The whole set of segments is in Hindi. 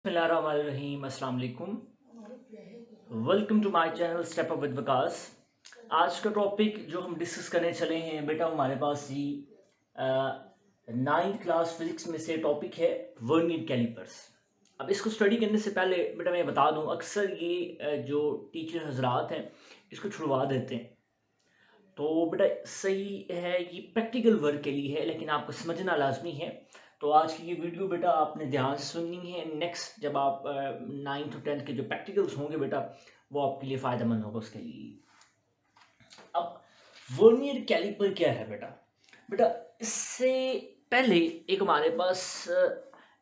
बिस्मिल्लाहिर्रहमानिर्रहीम, अस्सलाम वालेकुम। Welcome to my channel step up with Vikas. आज का टॉपिक जो हम डिस्कस करने चले हैं बेटा, हमारे पास जी 9th क्लास फिजिक्स में से टॉपिक है वर्नियर कैलिपर्स। अब इसको स्टडी करने से पहले बेटा मैं बता दूं, अक्सर ये जो टीचर हजरात हैं इसको छुड़वा देते हैं। तो बेटा सही है, ये प्रैक्टिकल वर्क के लिए है, लेकिन आपको समझना लाजमी है। तो आज की ये वीडियो बेटा आपने ध्यान से सुननी है। नेक्स्ट जब आप 9th और 10th के जो प्रैक्टिकल्स होंगे बेटा, वो आपके लिए फ़ायदेमंद होगा उसके लिए। अब वर्नियर कैलिपर क्या है बेटा? बेटा इससे पहले एक हमारे पास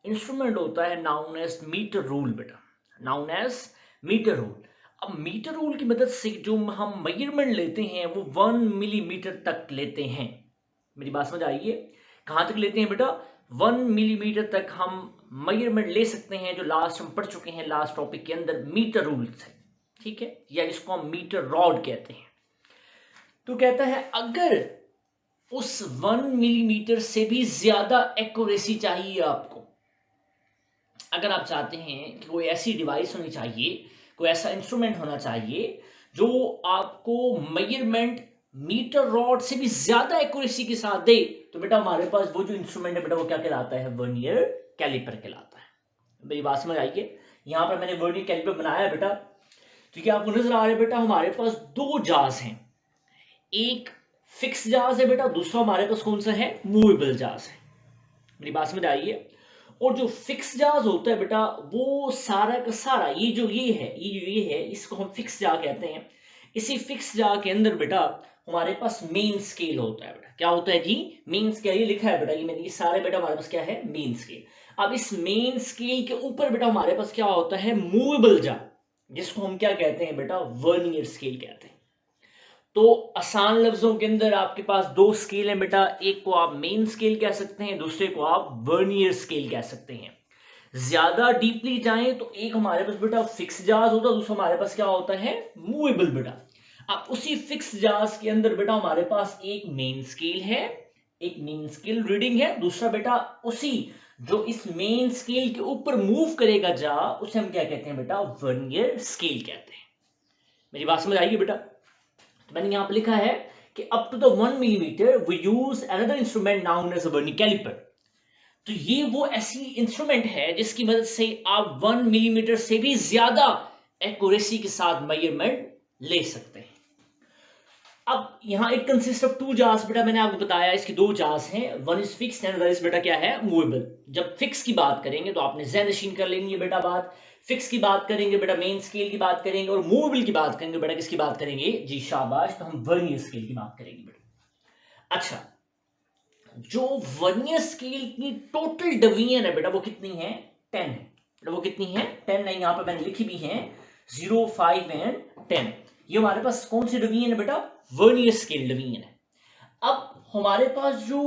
इंस्ट्रूमेंट होता है नाउन एज मीटर रूल बेटा, नाउन एज मीटर रूल। अब मीटर रूल की मदद से जो हम मेजरमेंट लेते हैं वो 1 मिलीमीटर तक लेते हैं। मेरी बात समझ आई है? कहाँ तक लेते हैं बेटा? 1 मिलीमीटर तक हम मेजरमेंट ले सकते हैं, जो लास्ट हम पढ़ चुके हैं लास्ट टॉपिक के अंदर मीटर रूल से, ठीक है, या जिसको हम मीटर रॉड कहते हैं। तो कहता है अगर उस 1 मिलीमीटर से भी ज्यादा एक्यूरेसी चाहिए आपको, अगर आप चाहते हैं कि कोई ऐसी डिवाइस होनी चाहिए, कोई ऐसा इंस्ट्रूमेंट होना चाहिए जो आपको मेजरमेंट मीटर रॉड से भी ज्यादा एक्यूरेसी के साथ दे, तो बेटा हमारे पास वो जो इंस्ट्रूमेंट है बेटा वो क्या कहलाता है? वर्नियर कैलिपर कहलाता है। मेरी बात समझ आई है? यहां पर मैंने वर्नियर कैलिपर बनाया है बेटा, तो क्या आपको नजर आ रहा है बेटा? हमारे पास दो जार्स हैं, एक फिक्स जार्स है बेटा, दूसरा हमारे पास कौन सा है? मूवेबल जार्स है। मेरी बात समझ आई है? और जो फिक्स जार्स होता है बेटा वो सारा का सारा ये है, इसको हम फिक्स जार कहते हैं। इसी फिक्स जार के अंदर बेटा हमारे पास मेन स्केल होता है बेटा। क्या होता है जी? Main scale. ये लिखा है बेटा, ये मैंने, ये सारे बेटा हमारे पास क्या है? Main scale. अब इस मेन स्केल के ऊपर बेटा हमारे पास क्या होता है? मूवेबल जार, जिसको हम क्या कहते हैं बेटा? वर्नियर स्केल कहते हैं। तो आसान लफ्जों के अंदर आपके पास दो स्केल हैं बेटा, एक को आप मेन स्केल कह सकते हैं, दूसरे को आप वर्नियर स्केल कह सकते हैं। ज्यादा डीपली जाएं तो एक हमारे पास बेटा फिक्स जार्स होता है, दूसरा हमारे पास क्या होता है? मूवेबल बेटा। अब उसी फिक्स जार्स के अंदर बेटा हमारे पास एक मेन स्केल है, एक मेन स्केल रीडिंग है, दूसरा बेटा उसी जो इस मेन स्केल के ऊपर मूव करेगा जा, उसे हम क्या कहते हैं बेटा? वर्नियर स्केल कहते हैं। मेरी बात समझ आएगी बेटा? तो मैंने यहां पर लिखा है कि up to the 1 millimetre we use another instrument known as a vernier calliper. तो ये वो ऐसी इंस्ट्रूमेंट है जिसकी मदद से आप 1 मिलीमीटर से भी ज्यादा एक्यूरेसी के साथ मेजरमेंट ले सकते हैं। अब यहां इट कंसिस्ट ऑफ 2 जार्स बेटा, मैंने आपको बताया इसके दो जार्स हैं, one is fix and other is बेटा क्या है? मूवेबल। जब फिक्स की बात करेंगे तो आपने ज़हन नशीन कर लेंगे बेटा बात। फिक्स की बात करेंगे बेटा मेन स्केल की बात करेंगे, और मूवेबल की बात करेंगे बेटा किसकी बात करेंगे? जी शाबाश, तो हम वर्नियर स्केल की बात करेंगे बेटा। अच्छा, जो वर्नियर स्केल की टोटल डिवीजन है बेटा वो कितनी है? 10 है बेटा। वो कितनी है? 10 है। यहां पर मैंने लिखी भी है 0, 5 एंड 10। ये हमारे पास कौन सी डिवीजन है बेटा? वर्नियर स्केल डिवीजन है। अब हमारे पास जो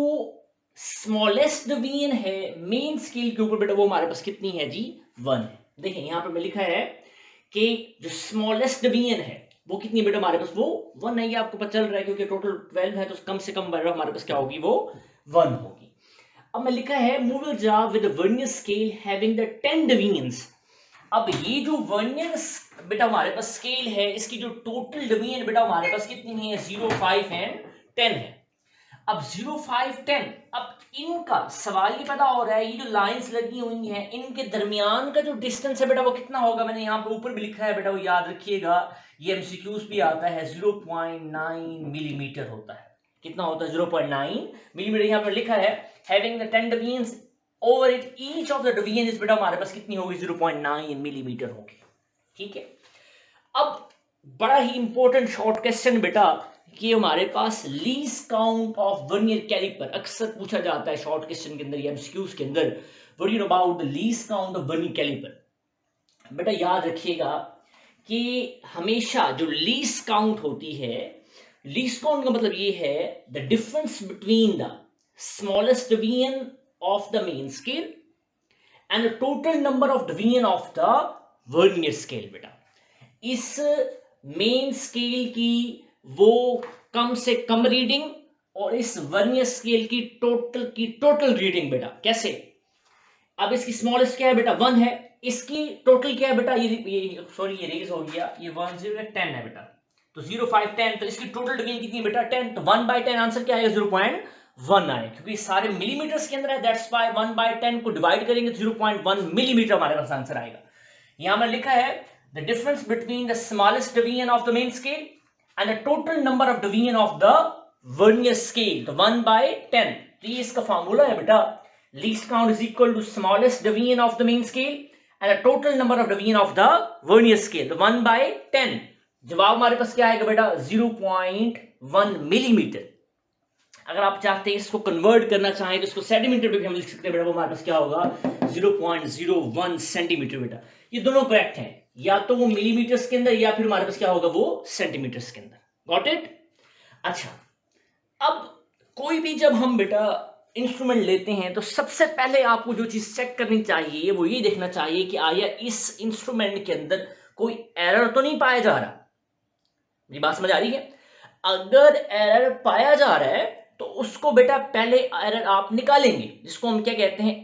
स्मॉलेस्ट डिवीजन है मेन स्केल के ऊपर बेटा, वो हमारे पास कितनी है जी? 1 है। देखिए यहां पर मैं लिखा है कि जो स्मॉलेस्ट डिवीजन है वो कितनी है बेटा? हमारे पास वो 1 है। ये आपको पता चल रहा है क्योंकि टोटल 12 है, तो कम से कम हमारे पास क्या होगी? वो 1 होगी। अब मैं लिखा है movable jar with vernier scale having the 10 divisions. अब ये जो वर्नियर बेटा हमारे पास स्केल है, इसकी जो टोटल डिवीजन बेटा हमारे पास कितनी है? 0, 5 एंड 10 है। अब 0, 5, 10, अब इनका सवाल ये पैदा हो रहा है, ये जो लाइंस लगी हुई हैं इनके दरमियान का जो डिस्टेंस है बेटा वो कितना होगा? मैंने यहाँ पे ऊपर भी लिखा है बेटा, वो याद रखिएगा, ये एमसीक्यूज भी आता है, 0.9 मिलीमीटर होता है। कितना होता है? 0.9 मिलीमीटर। यहाँ पर लिखा है having the 10 divisions over it, each of the division is बेटा हमारे पास कितनी होगी? 0.9 मिलीमीटर होगी। ठीक है। अब बड़ा ही इंपॉर्टेंट शॉर्ट क्वेश्चन बेटा, कि हमारे पास least count of vernier caliper अक्सर पूछा जाता है शॉर्ट क्वेश्चन के अंदर या एमसीक्यूज के अंदर। What you know about the least count of vernier calliper? बेटा याद रखिएगा कि हमेशा जो लीस्ट काउंट होती है, लीस्ट काउंट का मतलब ये है the difference between the smallest division of the main scale and the total number of division of the vernier scale. बेटा इस मेन स्केल की वो कम से कम रीडिंग और इस वर्नियर स्केल की टोटल रीडिंग बेटा कैसे? अब इसकी स्मॉलेस्ट क्या है बेटा? 1 है। इसकी टोटल क्या है बेटा, ये सॉरी ये रेज हो गया, ये 1 0 10 है बेटा, तो 0 5 10, तो इसकी टोटल डिवीजन कितनी है बेटा 10, तो 1/10 आंसर क्या आएगा 0.1 आएगा, क्योंकि सारे मिलीमीटर्स के अंदर है, दैट्स व्हाई 1/10 को डिवाइड करेंगे तो 0.1 मिलीमीटर हमारे पास आंसर आएगा। यहां मैंने लिखा है the difference between the smallest division of the main scale and the total number of division of the vernier scale, तो 1/10, तो ये इसका फार्मूला है बेटा, least count is equal to smallest division of the main scale and the total number of division of the vernier scale, तो 1/10, जवाब हमारे पास क्या आएगा बेटा 0.1 मिलीमीटर। अगर आप चाहते हैं इसको कन्वर्ट करना चाहें तो इसको सेंटीमीटर में भी हम लिख सकते हैं बेटा, वो हमारे पास क्या होगा 0.01 सेंटीमीटर बेटा। ये दोनों करेक्ट हैं, या तो वो मिलीमीटर्स के अंदर या फिर हमारे पास क्या होगा वो सेंटीमीटर्स के अंदर। Got it? अच्छा, अब कोई भी जब हम बेटा इंस्ट्रूमेंट लेते हैं तो सबसे पहले आपको जो चीज चेक करनी चाहिए वो ये देखना चाहिए कि आया इस इंस्ट्रूमेंट के अंदर कोई एरर तो नहीं पाया जा रहा। मेरी बात समझ आ रही है? अगर एरर पाया जा रहा है तो उसको बेटा पहले एरर आप निकालेंगे, जिसको हम क्या कहते हैं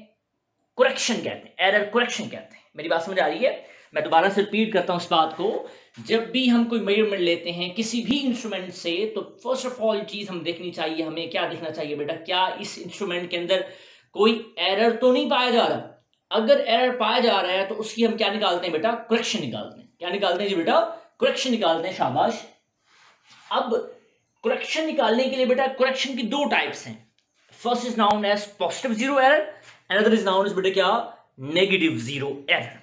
करेक्शन कहते हैं, एरर करेक्शन कहते हैं। मेरी बात समझ आ रही है? मैं दोबारा से रिपीट करता हूं इस बात को, जब भी हम कोई मेजरमेंट लेते हैं किसी भी इंस्ट्रूमेंट से तो फर्स्ट ऑफ ऑल चीज हम देखनी चाहिए, हमें क्या देखना चाहिए बेटा, क्या इस इंस्ट्रूमेंट के अंदर कोई एरर तो नहीं पाया जा रहा। अगर एरर पाया जा रहा है तो उसकी हम क्या निकालते हैं बेटा, करेक्शन निकालते हैं। क्या निकालते हैं जी बेटा? करेक्शन निकालते हैं, शाबाश। अब करेक्शन निकालने के लिए बेटा करेक्शन की दो टाइप्स हैं, first is known as positive zero error, another is known as बेटा क्या, नेगेटिव जीरो एरर।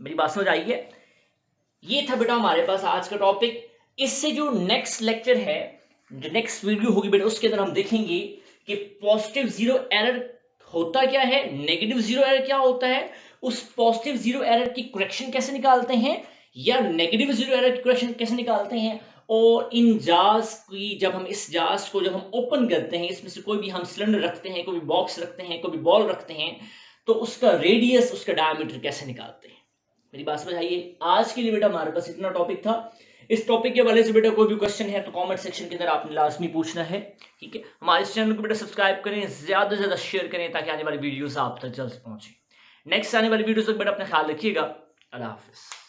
मेरी बात समझ आई है? ये था बेटा हमारे पास आज का टॉपिक। इससे जो नेक्स्ट लेक्चर है, जो नेक्स्ट वीडियो होगी बेटा, उसके अंदर हम देखेंगे कि पॉजिटिव जीरो एरर होता क्या है, नेगेटिव जीरो एरर क्या होता है, उस पॉजिटिव जीरो एरर की करेक्शन कैसे निकालते हैं, या नेगेटिव जीरो एरर की करेक्शन कैसे निकालते हैं, और इन जार्स की जब हम इस जार्स को जब हम ओपन करते हैं, इसमें से कोई भी हम सिलेंडर रखते हैं, कोई बॉक्स रखते हैं, कोई बॉल रखते हैं, तो उसका रेडियस, उसका डायमीटर कैसे निकालते हैं। मेरी बात समझ आइए? आज के लिए बेटा हमारे पास इतना टॉपिक था। इस टॉपिक के वाले से बेटा कोई भी क्वेश्चन है तो कमेंट सेक्शन के अंदर आपने लाजमी पूछना है, ठीक है। हमारे इस चैनल को बेटा सब्सक्राइब करें, ज्यादा से ज्यादा शेयर करें ताकि आने वाली वीडियोस आप तक जल्द पहुंचे। नेक्स्ट आने वाली वीडियोस तक बेटा अपना ख्याल रखिएगा। अल्लाह हाफिज।